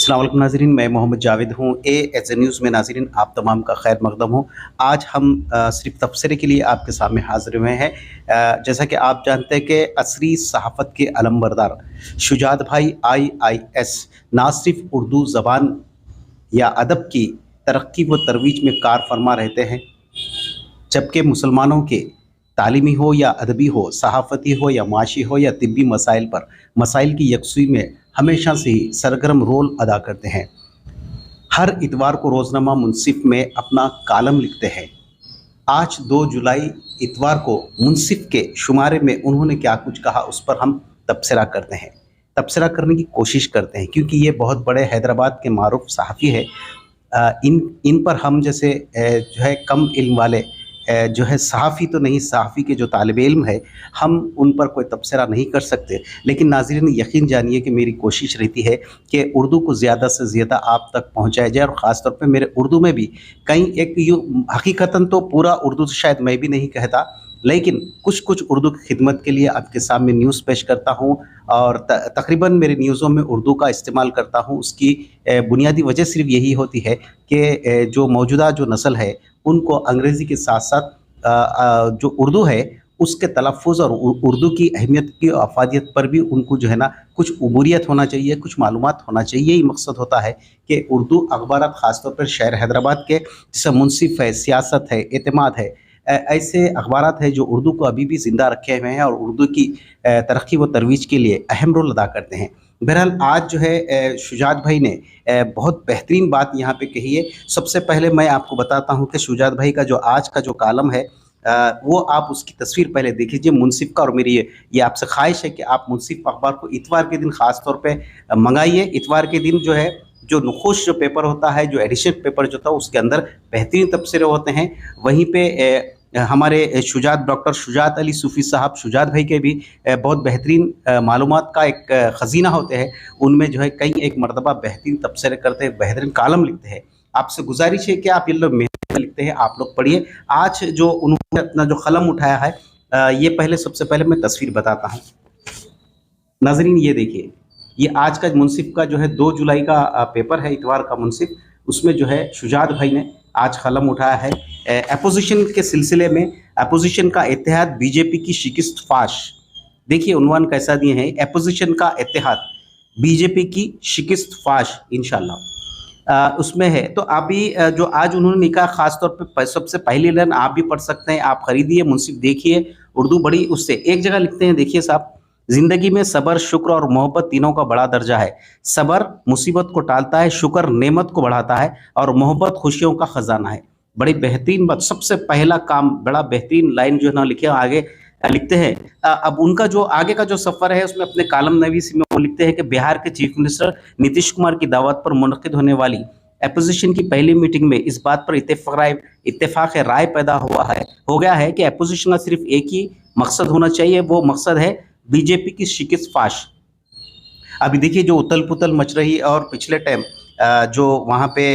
अस्सलाम वालेकुम नाज़रीन, मैं मोहम्मद जावेद हूँ। एएच न्यूज़ में नाज़रीन आप तमाम का खैर मकदम हो। आज हम सिर्फ तबसरे के लिए आपके सामने हाज़िर हुए हैं। जैसा कि आप जानते हैं कि असरी सहाफ़त के अलमबरदार शुजात भाई आईआईएस ना सिर्फ उर्दू ज़बान या अदब की तरक्की व तरोीज में कार फरमा रहते हैं, जबकि मुसलमानों के तालीमी हो या अदबी हो, सहाफ़ती हो या माशी हो या तिब्बी मसाइल की यकसुई में हमेशा से ही सरगर्म रोल अदा करते हैं। हर इतवार को रोज़नामा मुनसिफ में अपना कालम लिखते हैं। आज 2 जुलाई इतवार को मुनसिफ के शुमारे में उन्होंने क्या कुछ कहा, उस पर हम तबसरा करते हैं, तबसरा करने की कोशिश करते हैं, क्योंकि ये बहुत बड़े हैदराबाद के मारूफ सहाफ़ी है। इन पर हम जैसे जो है कम इल्म वाले जो है सहाफ़ी तो नहीं, सहाफ़ी के जो तालिब इल्म है, हम उन पर कोई तबसरा नहीं कर सकते। लेकिन नाज़रीन यकीन जानिए कि मेरी कोशिश रहती है कि उर्दू को ज़्यादा से ज़्यादा आप तक पहुँचाया जाए, और ख़ास तौर पे मेरे उर्दू में भी कहीं एक यूँ हकीकतन तो पूरा उर्दू तो शायद मैं भी नहीं कहता, लेकिन कुछ उर्दू की खिदमत के लिए आपके सामने न्यूज़ पेश करता हूँ, और तकरीबन मेरे न्यूज़ों में उर्दू का इस्तेमाल करता हूँ। उसकी बुनियादी वजह सिर्फ यही होती है कि जो मौजूदा जो नस्ल है उनको अंग्रेज़ी के साथ साथ जो उर्दू है उसके तलफ़ुज़ और उर्दू की अहमियत की अफ़ादियत पर भी उनको जो है ना कुछ उबूरियत होना चाहिए, कुछ मालूमात होना चाहिए। यही मकसद होता है कि उर्दू अखबारात ख़ास तौर पर शहर हैदराबाद के, जैसे मुनसिफ है, सियासत है, एतमाद है, ऐसे अखबारात हैं जो उर्दू को अभी भी ज़िंदा रखे हुए हैं और उर्दू की तरक्की व तरोीज के लिए अहम रोल अदा करते हैं। बहरहाल आज जो है शुजात भाई ने बहुत बेहतरीन बात यहाँ पे कही है। सबसे पहले मैं आपको बताता हूँ कि शुजात भाई का जो आज का जो कालम है, वो आप उसकी तस्वीर पहले देख लीजिए मुनसिफ का। और मेरी ये आपसे ख्वाहिश है कि आप मुनसिफ अखबार को इतवार के दिन ख़ास तौर पे मंगाइए। इतवार के दिन जो है जो नुखुश जो पेपर होता है, जो एडिशन पेपर जो था, उसके अंदर बेहतरीन तबसरे होते हैं। वहीं पे हमारे डॉक्टर शुजात अली सूफ़ी साहब शुजात भाई के भी बहुत बेहतरीन मालूमात का एक ख़ज़ीना होते हैं। उनमें जो है कई एक मरतबा बेहतरीन तबसरे करते हैं, बेहतरीन कालम लिखते हैं। आपसे गुजारिश है कि आप ये लोग मेहनत लिखते हैं, आप लोग पढ़िए। आज जो उन्होंने अपना जो कलम उठाया है, ये सबसे पहले मैं तस्वीर बताता हूँ नाज़रीन। ये देखिए, ये आज का मुनसिफ का जो है 2 जुलाई का पेपर है, इतवार का मुनसिफ। उसमें जो है शुजात भाई ने आज कलम उठाया है अपोजिशन के सिलसिले में, अपोजिशन का इत्तेहाद, बीजेपी की शिकस्त फाश। देखिए उन्वान कैसा दिए हैं, अपोजिशन का इत्तेहाद, बीजेपी की शिकस्त फाश इंशाल्लाह उसमें है। तो अभी जो आज उन्होंने लिखा, खास तौर पे सबसे पहली लाइन आप भी पढ़ सकते हैं, आप खरीदिए मुनसिफ, देखिए उर्दू बड़ी उससे। एक जगह लिखते हैं, देखिए साहब, जिंदगी में सबर, शुक्र और मोहब्बत तीनों का बड़ा दर्जा है। सबर मुसीबत को टालता है, शुक्र नेमत को बढ़ाता है, और मोहब्बत खुशियों का खजाना है। बड़ी बेहतरीन बात, सबसे पहला काम, बड़ा बेहतरीन लाइन जो है ना लिखे, आगे लिखते हैं। अब उनका जो आगे का जो सफ़र है उसमें अपने कालम नवीसी में वो लिखते हैं कि बिहार के चीफ मिनिस्टर नीतीश कुमार की दावत पर मुनक़िद होने वाली अपोजिशन की पहली मीटिंग में इस बात पर इत्तेफाक राय पैदा हो गया है कि अपोजिशन का सिर्फ एक ही मकसद होना चाहिए, वो मकसद है बीजेपी की शिकस्त फाश। अभी देखिए जो उतल पुतल मच रही, और पिछले टाइम जो वहाँ पे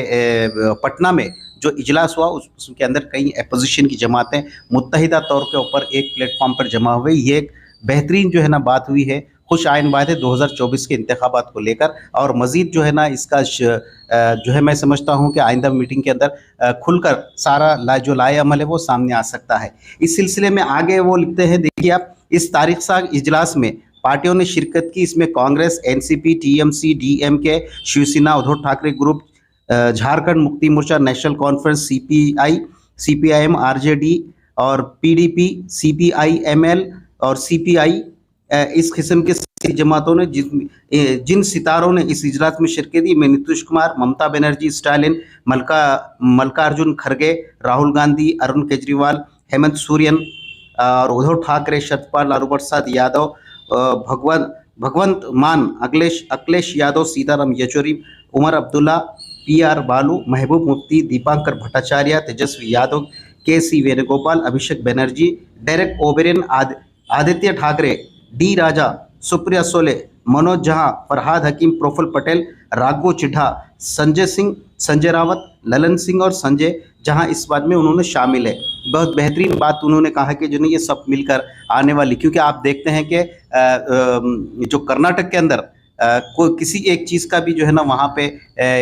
पटना में जो इजलास हुआ उसके अंदर कई अपोजिशन की जमातें मुत्तहिदा तौर के ऊपर एक प्लेटफॉर्म पर जमा हुई। ये एक बेहतरीन जो है ना बात हुई है, खुश आइन बात है 2024 के इंतखाबात को लेकर। और मज़ीद जो है ना इसका जो है मैं समझता हूँ कि आइंदा मीटिंग के अंदर खुलकर सारा जो लाए अमल है वो सामने आ सकता है। इस सिलसिले में आगे वो लिखते हैं, देखिए आप, इस तारीख साज इजलास में पार्टियों ने शिरकत की। इसमें Congress, NCP, TMC, DMK, Shiv Sena, Uddhav Thackeray group, Jharkhand Mukti Morcha, National Conference, CPI, CPIM, RJD और पीडीपी, सीपीआईएमएल और सीपीआई, इस किस्म के जमातों ने जिन सितारों ने इस इजलास में शिरकत दी, में नीतीश कुमार, ममता बनर्जी, स्टालिन, मल्लिकार्जुन खड़गे, राहुल गांधी, अरुण केजरीवाल, हेमंत सोरेन और उद्धव ठाकरे, सतपाल, लालू प्रसाद यादव, भगवंत मान, अखिलेश यादव, सीताराम येचुरी, उमर अब्दुल्ला, पीआर बालू, महबूब मुफ्ती, दीपांकर भट्टाचार्य, तेजस्वी यादव, केसी वेणुगोपाल, अभिषेक बनर्जी, डेरेक ओबेरन, आदित्य ठाकरे, डी राजा, सुप्रिया सोले, मनोज झा, फरहाद हकीम, प्रफुल्ल पटेल, राघव चिढ़ा, संजय सिंह, संजय रावत, ललन सिंह और संजय जहां इस बात में उन्होंने शामिल है। बहुत बेहतरीन बात उन्होंने कहा कि जो नहीं ये सब मिलकर आने वाली, क्योंकि आप देखते हैं कि जो कर्नाटक के अंदर कोई किसी एक चीज़ का भी जो है ना वहाँ पे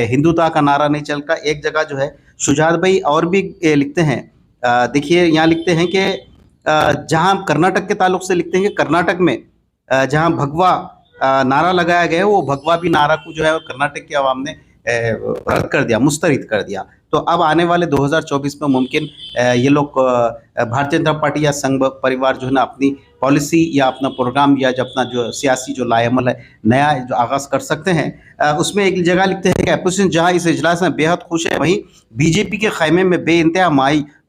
हिंदुत्व का नारा नहीं चलता। एक जगह जो है शुजात भाई और भी लिखते हैं, देखिए यहाँ लिखते हैं कि जहाँ कर्नाटक के ताल्लुक से लिखते हैं कि कर्नाटक में जहाँ भगवा नारा लगाया गया है, वो भगवा भी नारा को जो है कर्नाटक की आवाम ने रद्द कर दिया, मुस्तरद कर दिया। तो अब आने वाले 2024 में मुमकिन ये लोग भारतीय जनता पार्टी या संघ परिवार जो है ना अपनी पॉलिसी या अपना प्रोग्राम या जो अपना जो सियासी जो लाएमल है नया जो आगाज़ कर सकते हैं। उसमें एक जगह लिखते हैं कि अपोजिशन जहां इस इजलास में बेहद खुश है, वहीं बीजेपी के खैमे में बेइंतहा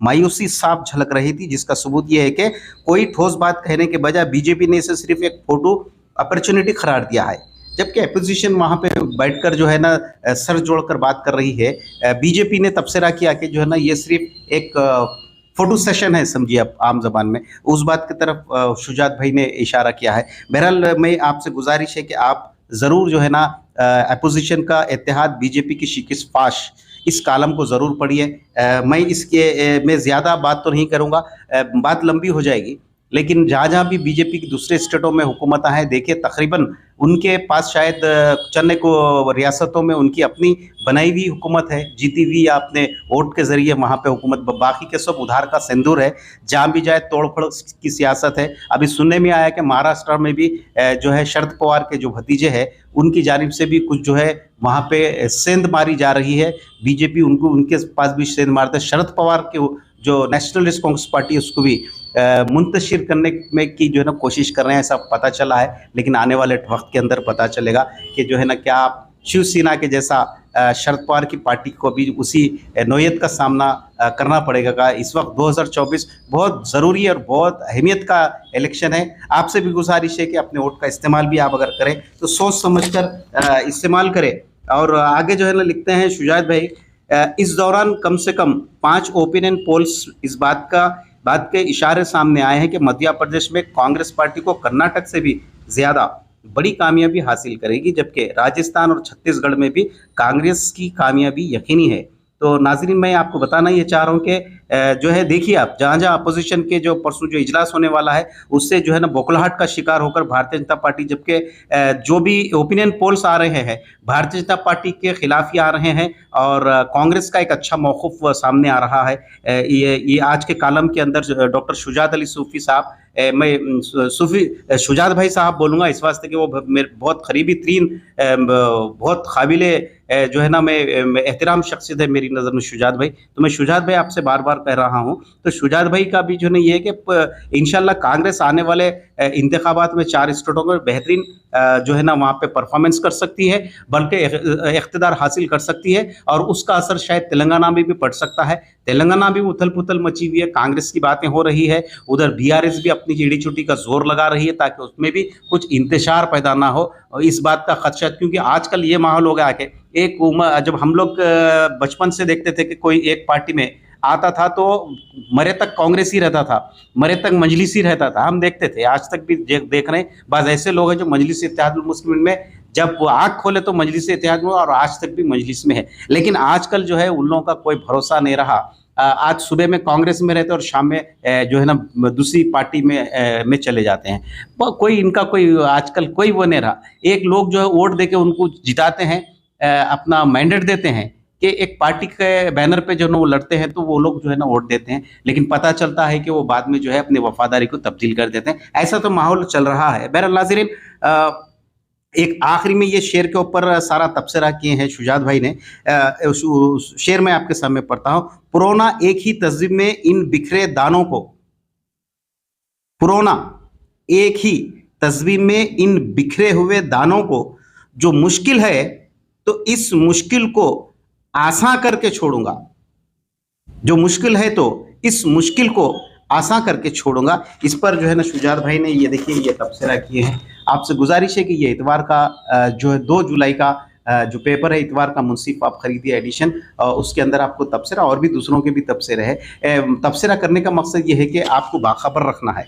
मायूसी साफ झलक रही थी, जिसका सबूत ये है कि कोई ठोस बात कहने के बजाय बीजेपी ने इसे सिर्फ एक फोटो अपॉर्चुनिटी करार दिया है, जबकि अपोजिशन वहाँ पे बैठकर जो है ना सर जोड़कर बात कर रही है। बीजेपी ने तबसरा किया कि जो है ना ये सिर्फ एक फोटो सेशन है, समझिए आप आम जबान में, उस बात की तरफ शुजात भाई ने इशारा किया है। बहरहाल मैं आपसे गुजारिश है कि आप ज़रूर जो है ना अपोजिशन का इत्तेहाद, बीजेपी की शिकस्त फाश, इस कालम को ज़रूर पढ़िए। मैं इसके में ज़्यादा बात तो नहीं करूँगा, बात लंबी हो जाएगी, लेकिन जहाँ जहाँ भी बीजेपी की दूसरे स्टेटों में हुकूमत है, देखिए तकरीबन उनके पास शायद चंद को रियासतों में उनकी अपनी बनाई हुई हुकूमत है, जीती हुई या अपने वोट के ज़रिए वहाँ पे हुकूमत, बाकी के सब उधार का सिंदूर है, जहाँ भी जाए तोड़ फोड़ की सियासत है। अभी सुनने में आया कि महाराष्ट्र में भी जो है शरद पवार के जो भतीजे हैं उनकी जानिब से भी कुछ जो है वहाँ पे सेंध मारी जा रही है, बीजेपी उनको उनके पास भी सेंध मारते। शरद पवार के जो नेशनलिस्ट कांग्रेस पार्टी है उसको भी मुंतशिर करने में की जो है ना कोशिश कर रहे हैं, ऐसा पता चला है। लेकिन आने वाले वक्त के अंदर पता चलेगा कि जो है ना क्या शिवसेना के जैसा शरद पवार की पार्टी को भी उसी नौयत का सामना करना पड़ेगा। इस वक्त 2024 बहुत ज़रूरी और बहुत अहमियत का इलेक्शन है। आपसे भी गुजारिश है कि अपने वोट का इस्तेमाल भी आप अगर करें तो सोच समझ कर इस्तेमाल करें। और आगे जो है ना लिखते हैं शुजात भाई, इस दौरान कम से कम 5 ओपिनियन पोल्स इस बात के इशारे सामने आए हैं कि मध्य प्रदेश में कांग्रेस पार्टी को कर्नाटक से भी ज़्यादा बड़ी कामयाबी हासिल करेगी, जबकि राजस्थान और छत्तीसगढ़ में भी कांग्रेस की कामयाबी यकीनी है। तो नाज़रीन, मैं आपको बताना ये चाह रहा हूँ कि जो है देखिए आप जहाँ जहाँ अपोजिशन के जो परसों जो इजलास होने वाला है उससे जो है ना बौखलाहट का शिकार होकर भारतीय जनता पार्टी, जबकि जो भी ओपिनियन पोल्स आ रहे हैं भारतीय जनता पार्टी के खिलाफ ही आ रहे हैं और कांग्रेस का एक अच्छा मौक़िफ़ सामने आ रहा है। ये आज के कालम के अंदर डॉक्टर शुजात अली सूफ़ी साहब, मैं सूफ़ी शुजात भाई साहब बोलूँगा इस वास्ते कि वो मेरे बहुत करीबी तरीन, बहुत काबिले जो है ना मैं एहतराम शख्सियत है मेरी नज़र में शुजात भाई। तो मैं शुजात भाई आपसे बार बार कह रहा हूँ, तो शुजात भाई का भी जो है ये है कि इंशाल्लाह कांग्रेस आने वाले इंतखाबात में 4 स्टेटों में बेहतरीन जो है ना वहाँ पे परफॉर्मेंस कर सकती है, बल्कि इख्तिदार हासिल कर सकती है और उसका असर शायद तेलंगाना में भी पड़ सकता है। तेलंगाना भी उथल पुथल मची हुई है, कांग्रेस की बातें हो रही है, उधर बीआरएस भी अपनी चिड़ी चुटी का जोर लगा रही है ताकि उसमें भी कुछ इंतशार पैदा ना हो। और इस बात का खदशा, क्योंकि आजकल ये माहौल हो गया कि एक उम्र, जब हम लोग बचपन से देखते थे कि कोई एक पार्टी में आता था तो मरे तक कांग्रेस ही रहता था, मरे तक मजलिस ही रहता था, हम देखते थे, आज तक भी देख रहे हैं। बस ऐसे लोग हैं जो मजलिस इत्तेहादुल मुस्लिमीन में जब वो आँख खोले तो मजलिस इत्तेहाद में और आज तक भी मजलिस में है। लेकिन आजकल जो है उन लोगों का कोई भरोसा नहीं रहा। आज सुबह में कांग्रेस में रहते और शाम में जो है ना दूसरी पार्टी में चले जाते हैं। कोई इनका कोई आजकल कोई वो नहीं रहा। एक लोग जो है वोट देके उनको जिताते हैं, अपना मैंडेट देते हैं कि एक पार्टी के बैनर पे जो है ना वो लड़ते हैं, तो वो लोग जो है ना वोट देते हैं, लेकिन पता चलता है कि वो बाद में जो है अपनी वफादारी को तब्दील कर देते हैं। ऐसा तो माहौल चल रहा है। बहरहाल नाज़रीन, एक आखिरी में ये शेर के ऊपर सारा तबसरा किए हैं शुजात भाई ने। शेर मैं आपके सामने पढ़ता हूँ। पुरोना एक ही तस्वीर में इन बिखरे दानों को, पुरोना एक ही तस्वीर में इन बिखरे हुए दानों को, जो मुश्किल है तो इस मुश्किल को आसान करके छोड़ूंगा, जो मुश्किल है तो इस मुश्किल को आसान करके छोड़ूंगा। इस पर जो है ना शुजात भाई ने ये देखिए ये तबसरा किए हैं। आपसे गुजारिश है कि ये इतवार का जो है 2 जुलाई का जो पेपर है, इतवार का मुंसिफ आप खरीदिए एडिशन, उसके अंदर आपको तबसरा और भी दूसरों के भी तबसरे है। तबसरा करने का मकसद ये है कि आपको बाखबर रखना है,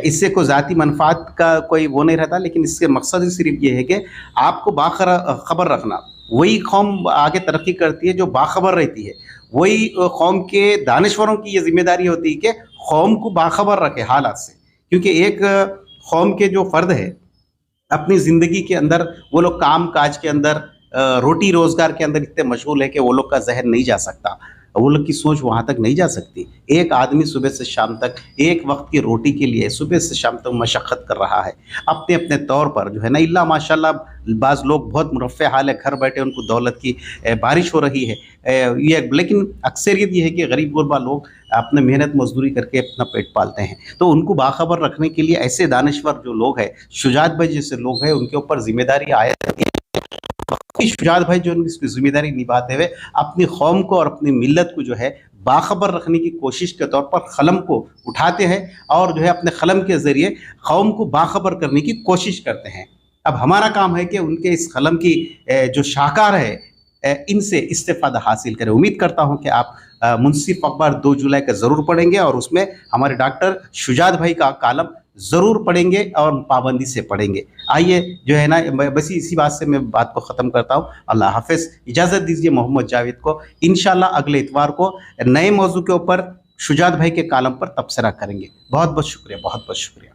इससे कोई ज़ाती मनफात का कोई वो नहीं रहता, लेकिन इसके मकसद ही सिर्फ ये है कि आपको बाखबर रखना। वही कौम आगे तरक्की करती है जो बाखबर रहती है, वही कौम के दानिश्वरों की ये जिम्मेदारी होती है कि कौम को बाखबर रखे हालात से, क्योंकि एक कौम के जो फ़र्द है अपनी ज़िंदगी के अंदर वो लोग काम काज के अंदर रोटी रोज़गार के अंदर इतने मशगूल है कि वो लोग का ज़हन नहीं जा सकता। वो लोग की सोच वहाँ तक नहीं जा सकती। एक आदमी सुबह से शाम तक एक वक़्त की रोटी के लिए सुबह से शाम तक मशक्क़त कर रहा है। अपने-अपने तौर पर जो है ना, इल्ला माशाअल्लाह बाज़ लोग बहुत मुरफ़्फ़े हाल है, घर बैठे उनको दौलत की बारिश हो रही है। ये लेकिन अक्सरियत ये है कि गरीब-गुरबा लोग अपने मेहनत मज़दूरी करके अपना पेट पालते हैं। तो उनको बाख़बर रखने के लिए ऐसे दानश्वर जो लोग हैं, शुजात भाई जैसे लोग हैं, उनके ऊपर ज़िम्मेदारी आयत रहती है। शुजात भाई जो इसकी ज़िम्मेदारी निभाते हुए अपनी कौम को और अपनी मिल्लत को जो है बाखबर रखने की कोशिश के तौर पर कलम को उठाते हैं और जो है अपने कलम के ज़रिए कौम को बाखबर करने की कोशिश करते हैं। अब हमारा काम है कि उनके इस कलम की जो शाहकार है, इनसे इस्तेफ़ादा हासिल करें। उम्मीद करता हूँ कि आप मुंसिफ अखबार 2 जुलाई का ज़रूर पढ़ेंगे और उसमें हमारे डॉक्टर शुजात भाई का कॉलम ज़रूर पढ़ेंगे और पाबंदी से पढ़ेंगे। आइए जो है ना, मैं बस इसी बात से मैं बात को ख़त्म करता हूँ। अल्लाह हाफ़िज़। इजाज़त दीजिए मोहम्मद जावेद को। इंशाअल्लाह अगले इतवार को नए मौज़ू के ऊपर शुजात भाई के कॉलम पर तबसरा करेंगे। बहुत-बहुत शुक्रिया, बहुत-बहुत शुक्रिया।